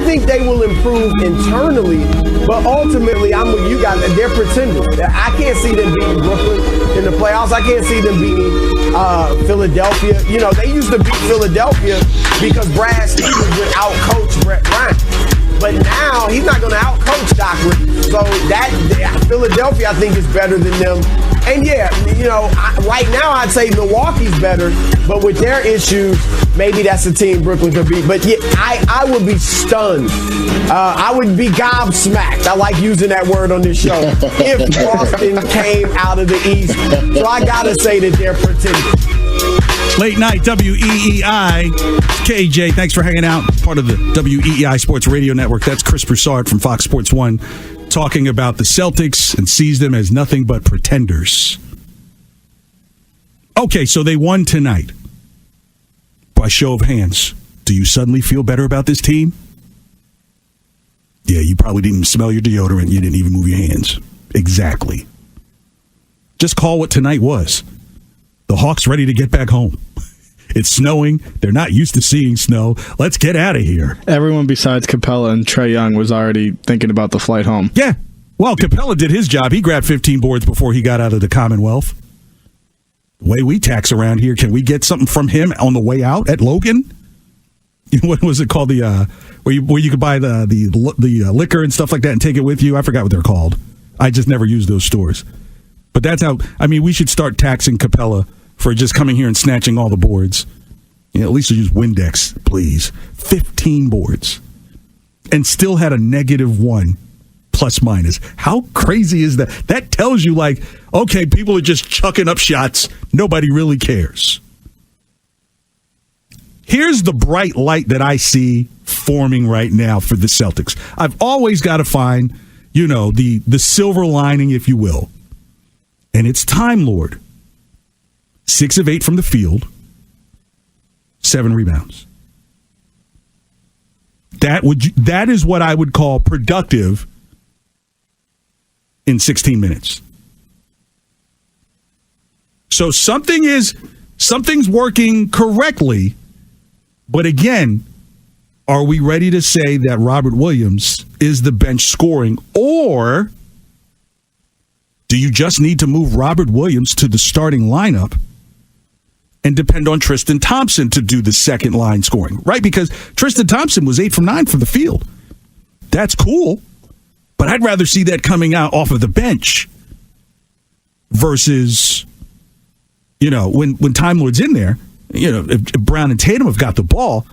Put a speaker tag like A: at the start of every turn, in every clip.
A: think they will improve internally, but ultimately, I'm with you guys. They're pretenders. I can't see them beating Brooklyn in the playoffs. I can't see them beating Philadelphia. You know, they used to beat Philadelphia because Brad Stevens would out-coach Brett Bryant. But now he's not going to out-coach Doc Rivers. So Philadelphia, I think, is better than them. And yeah, you know, right now I'd say Milwaukee's better, but with their issues, maybe that's a team Brooklyn could beat. But yeah, I would be stunned. I would be gobsmacked. I like using that word on this show. If Boston came out of the East. So I got to say that they're pretending.
B: Late night, WEEI. KJ, thanks for hanging out. Part of the WEEI Sports Radio Network. That's Chris Broussard from Fox Sports 1 talking about the Celtics and sees them as nothing but pretenders. Okay, so they won tonight. By show of hands, do you suddenly feel better about this team? Yeah, you probably didn't even smell your deodorant. You didn't even move your hands. Exactly. Just call what tonight was. The Hawks ready to get back home. It's snowing. They're not used to seeing snow. Let's get out of here.
C: Everyone besides Capella and Trae Young was already thinking about the flight home.
B: Yeah. Well, Capella did his job. He grabbed 15 boards before he got out of the Commonwealth. The way we tax around here, can we get something from him on the way out at Logan? What was it called? Where you could buy the liquor and stuff like that and take it with you? I forgot what they're called. I just never used those stores. But that's how, I mean, we should start taxing Capella for just coming here and snatching all the boards. You know, at least use Windex, please. 15 boards. And still had a -1 plus minus. How crazy is that? That tells you, like, okay, people are just chucking up shots. Nobody really cares. Here's the bright light that I see forming right now for the Celtics. I've always got to find, you know, the silver lining, if you will. And it's Time Lord. 6 of 8 from the field. 7 rebounds. That is what I would call productive in 16 minutes. So something's working correctly, but again, are we ready to say that Robert Williams is the bench scoring, or do you just need to move Robert Williams to the starting lineup and depend on Tristan Thompson to do the second line scoring, right? Because Tristan Thompson was 8 from 9 from the field. That's cool, but I'd rather see that coming out off of the bench versus, you know, when Time Lord's in there, you know, if Brown and Tatum have got the ball,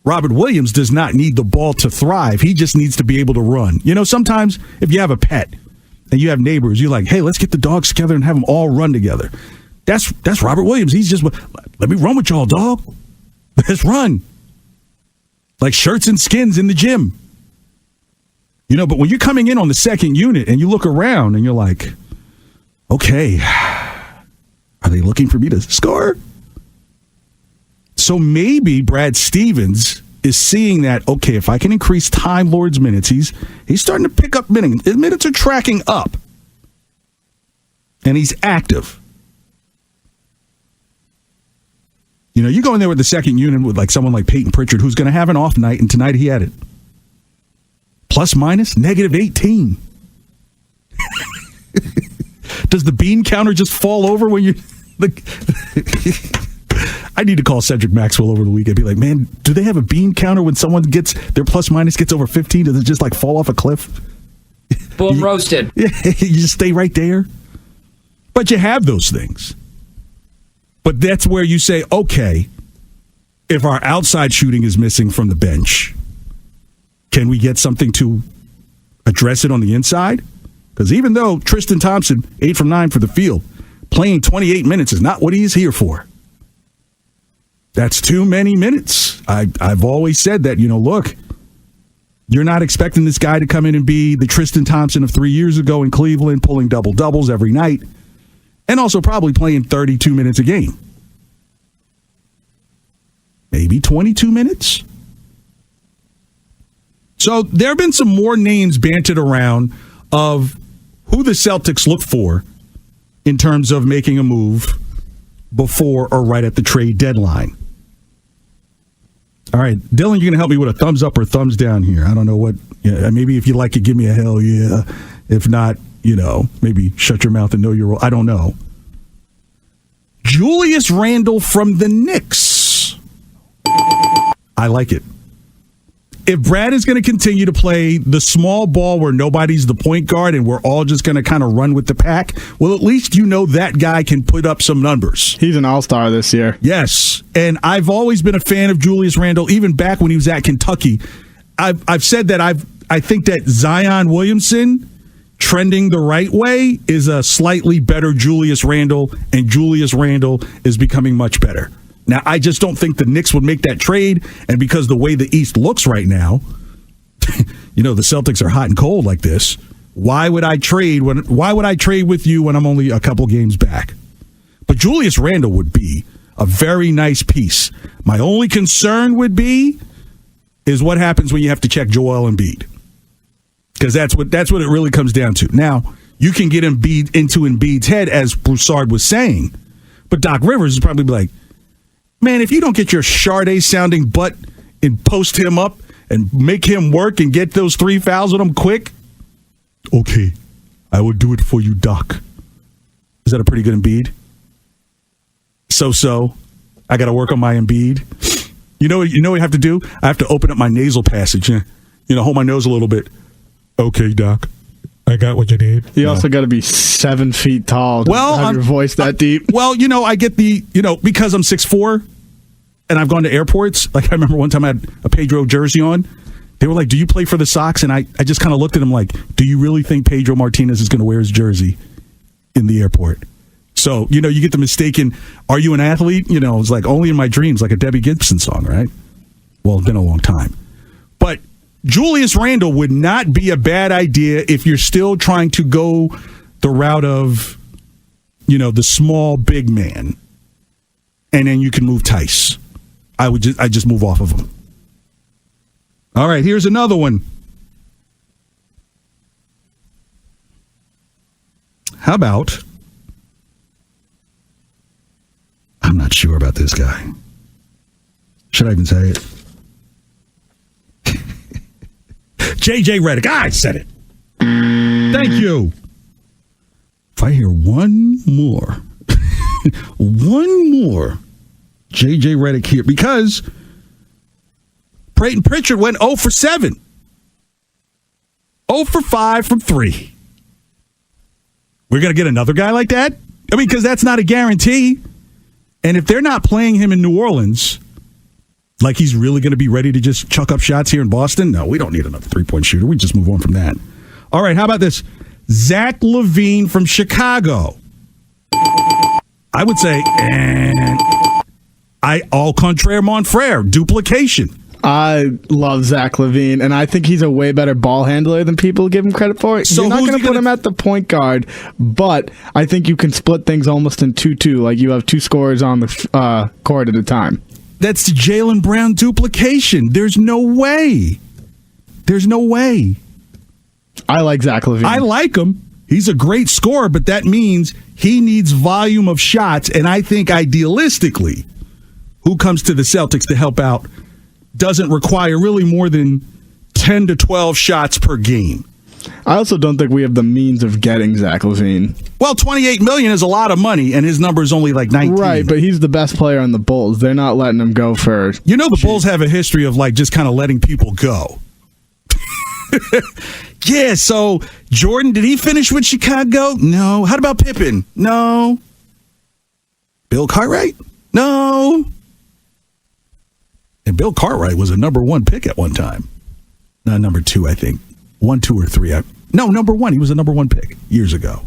B: Robert Williams does not need the ball to thrive. He just needs to be able to run. You know, sometimes if you have a pet and you have neighbors, you're like, hey, let's get the dogs together and have them all run together. That's Robert Williams. He's just, let me run with y'all, dog. Let's run. Like shirts and skins in the gym. You know, but when you're coming in on the second unit and you look around and you're like, okay, are they looking for me to score? So maybe Brad Stevens is seeing that, okay, if I can increase Time Lord's minutes, he's starting to pick up minutes. His minutes are tracking up. And he's active. You know, you go in there with the second unit with like someone like Peyton Pritchard, who's going to have an off night, and tonight he had it. Plus minus -18. Does the bean counter just fall over when you like? I need to call Cedric Maxwell over the weekend. Be like, man, do they have a bean counter when someone gets their plus minus gets over 15? Does it just like fall off a cliff?
D: Boom, roasted.
B: Yeah, you just stay right there. But you have those things. But that's where you say, okay, if our outside shooting is missing from the bench, can we get something to address it on the inside? Because even though Tristan Thompson, 8 from 9 for the field, playing 28 minutes is not what he's here for. That's too many minutes. I've always said that, you know, look, you're not expecting this guy to come in and be the Tristan Thompson of 3 years ago in Cleveland, pulling double-doubles every night, and also probably playing 32 minutes a game. Maybe 22 minutes? So there have been some more names banted around of who the Celtics look for in terms of making a move before or right at the trade deadline. All right, Dylan, you're going to help me with a thumbs up or thumbs down here. I don't know what. Yeah, maybe if you like it, give me a hell yeah. If not, maybe shut your mouth and know your role. I don't know. Julius Randle from the Knicks. I like it. If Brad is going to continue to play the small ball where nobody's the point guard and we're all just going to kind of run with the pack, well, at least that guy can put up some numbers.
C: He's an all-star this year.
B: Yes, and I've always been a fan of Julius Randle, even back when he was at Kentucky. I've said that I think that Zion Williamson trending the right way is a slightly better Julius Randle, and Julius Randle is becoming much better. Now, I just don't think the Knicks would make that trade, and because the way the East looks right now, the Celtics are hot and cold like this. Why would I trade with you when I'm only a couple games back? But Julius Randle would be a very nice piece. My only concern is what happens when you have to check Joel Embiid, because that's what it really comes down to. Now, you can get Embiid into Embiid's head, as Broussard was saying, but Doc Rivers is probably like, man, if you don't get your Sade-sounding butt and post him up and make him work and get those 3 fouls with him quick, okay, I will do it for you, Doc. Is that a pretty good Embiid? So. I got to work on my Embiid. You know what you have to do? I have to open up my nasal passage. Hold my nose a little bit. Okay, Doc. I got what you need.
C: You also got to be 7 feet tall to have your voice that deep.
B: Well, I get because I'm 6'4", and I've gone to airports. Like, I remember one time I had a Pedro jersey on. They were like, do you play for the Sox? And I just kind of looked at him like, do you really think Pedro Martinez is going to wear his jersey in the airport? So, you get the mistaken, are you an athlete? It's like only in my dreams, like a Debbie Gibson song, right? Well, it's been a long time. But Julius Randle would not be a bad idea if you're still trying to go the route of, the small big man. And then you can move Tice. I just move off of him. All right, here's another one. How about, I'm not sure about this guy. Should I even say it? JJ Redick. I said it. Thank you. If I hear one more JJ Redick here, because Peyton Pritchard went 0 for 7. 0 for 5 from 3. We're going to get another guy like that? I mean, because that's not a guarantee. And if they're not playing him in New Orleans, like he's really going to be ready to just chuck up shots here in Boston, no, we don't need another three-point shooter. We just move on from that. All right, how about this? Zach LaVine from Chicago. I would say, au contraire, mon frere, duplication.
C: I love Zach LaVine, and I think he's a way better ball handler than people give him credit for. So you're not going to put him at the point guard, but I think you can split things almost in 2-2, like you have 2 scorers on the court at a time.
B: That's the Jaylen Brown duplication. There's no way.
C: I like Zach LaVine.
B: I like him. He's a great scorer, but that means he needs volume of shots, and I think idealistically, who comes to the Celtics to help out doesn't require really more than 10 to 12 shots per game.
C: I also don't think we have the means of getting Zach LaVine.
B: Well, $28 million is a lot of money, and his number is only like 19.
C: Right, but he's the best player on the Bulls. They're not letting him go for...
B: the Bulls have a history of just kind of letting people go. Yeah, so Jordan, did he finish with Chicago? No. How about Pippen? No. Bill Cartwright? No. And Bill Cartwright was a number 1 pick at one time. No, number 2, I think. 1, 2, or 3. No, number 1. He was a number 1 pick years ago.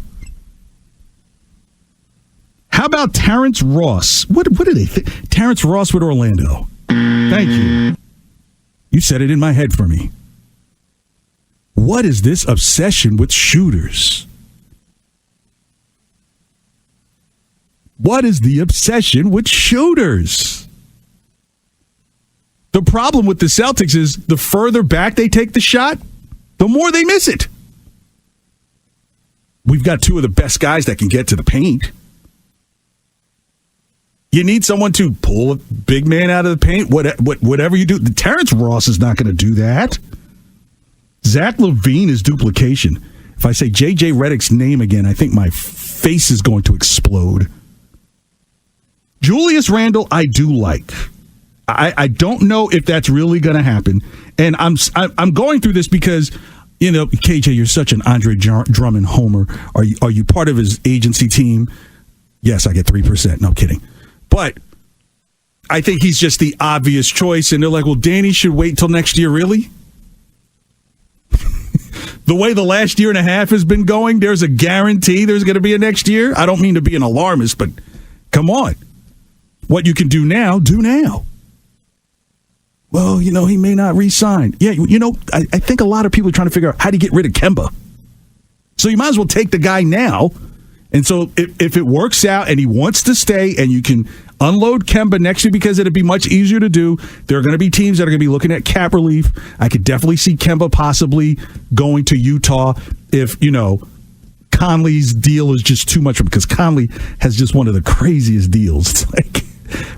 B: How about Terrence Ross? What do they think? Terrence Ross with Orlando. Thank you. You said it in my head for me. What is this obsession with shooters? What is the obsession with shooters? The problem with the Celtics is the further back they take the shot, the more they miss it. We've got 2 of the best guys that can get to the paint. You need someone to pull a big man out of the paint, whatever you do. Terrence Ross is not going to do that. Zach LaVine is duplication. If I say J.J. Redick's name again, I think my face is going to explode. Julius Randle, I do like. I don't know if that's really going to happen. And I'm going through this because, KJ, you're such an Andre Drummond homer. Are you part of his agency team? Yes, I get 3%. No kidding. But I think he's just the obvious choice. And they're like, well, Danny should wait till next year. Really? The way the last year and a half has been going, there's a guarantee there's going to be a next year. I don't mean to be an alarmist, but come on. What you can do now, do now. Well, he may not re-sign. Yeah, I think a lot of people are trying to figure out how to get rid of Kemba. So you might as well take the guy now. And so if it works out and he wants to stay and you can unload Kemba next year because it'd be much easier to do, there are going to be teams that are going to be looking at cap relief. I could definitely see Kemba possibly going to Utah if, Conley's deal is just too much for him, because Conley has just one of the craziest deals.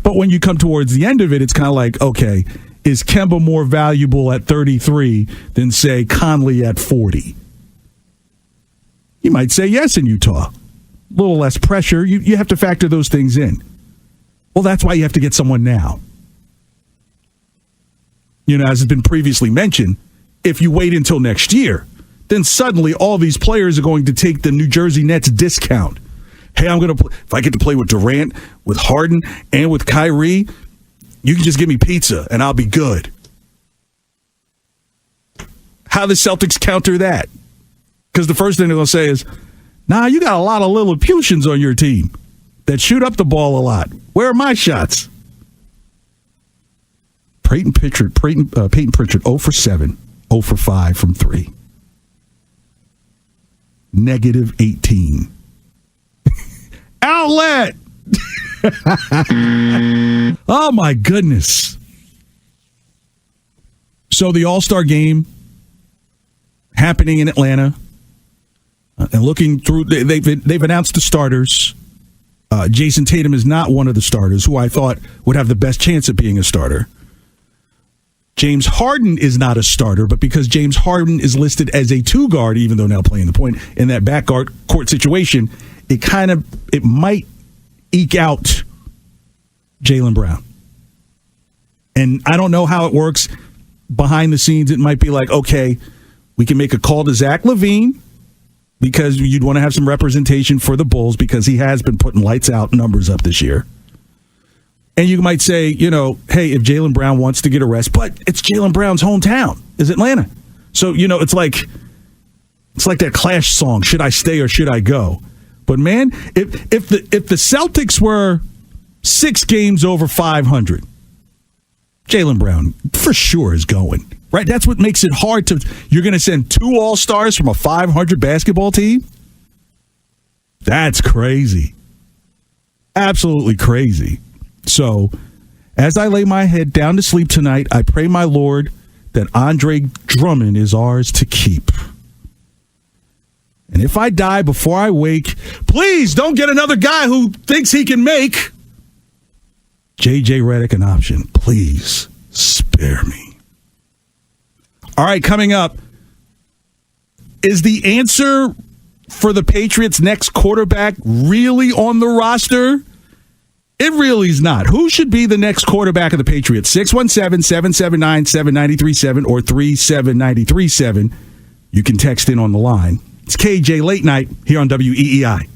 B: But when you come towards the end of it, it's kind of like, okay, is Kemba more valuable at 33 than, say, Conley at 40? You might say yes in Utah. A little less pressure. You have to factor those things in. Well, that's why you have to get someone now. As has been previously mentioned, if you wait until next year, then suddenly all these players are going to take the New Jersey Nets discount. Hey, if I get to play with Durant, with Harden, and with Kyrie, you can just give me pizza and I'll be good. How the Celtics counter that? Because the first thing they're going to say is, nah, you got a lot of Lilliputians on your team that shoot up the ball a lot. Where are my shots? Peyton Pritchard, 0 for 7, 0 for 5 from 3. Negative 18. Outlet! Oh, my goodness. So the All-Star game happening in Atlanta. And looking through, they've announced the starters. Jason Tatum is not one of the starters, who I thought would have the best chance at being a starter. James Harden is not a starter, but because James Harden is listed as a 2 guard, even though now playing the point in that backcourt situation, it might eke out Jaylen Brown. And I don't know how it works behind the scenes. It might be like, okay, we can make a call to Zach LaVine, because you'd want to have some representation for the Bulls because he has been putting lights out numbers up this year. And you might say, hey, if Jaylen Brown wants to get a rest, but it's Jaylen Brown's hometown is Atlanta. So, it's like that Clash song, should I stay or should I go? But man, if the Celtics were 6 games over 500, Jaylen Brown for sure is going. Right, that's what makes it hard to. You're going to send 2 All-Stars from a 500 basketball team? That's crazy. Absolutely crazy. So, as I lay my head down to sleep tonight, I pray my Lord that Andre Drummond is ours to keep. And if I die before I wake, please don't get another guy who thinks he can make J.J. Redick an option. Please spare me. All right, coming up, is the answer for the Patriots' next quarterback really on the roster? It really is not. Who should be the next quarterback of the Patriots? 617-779-7937 or 37937. You can text in on the line. It's KJ Late Night here on WEEI.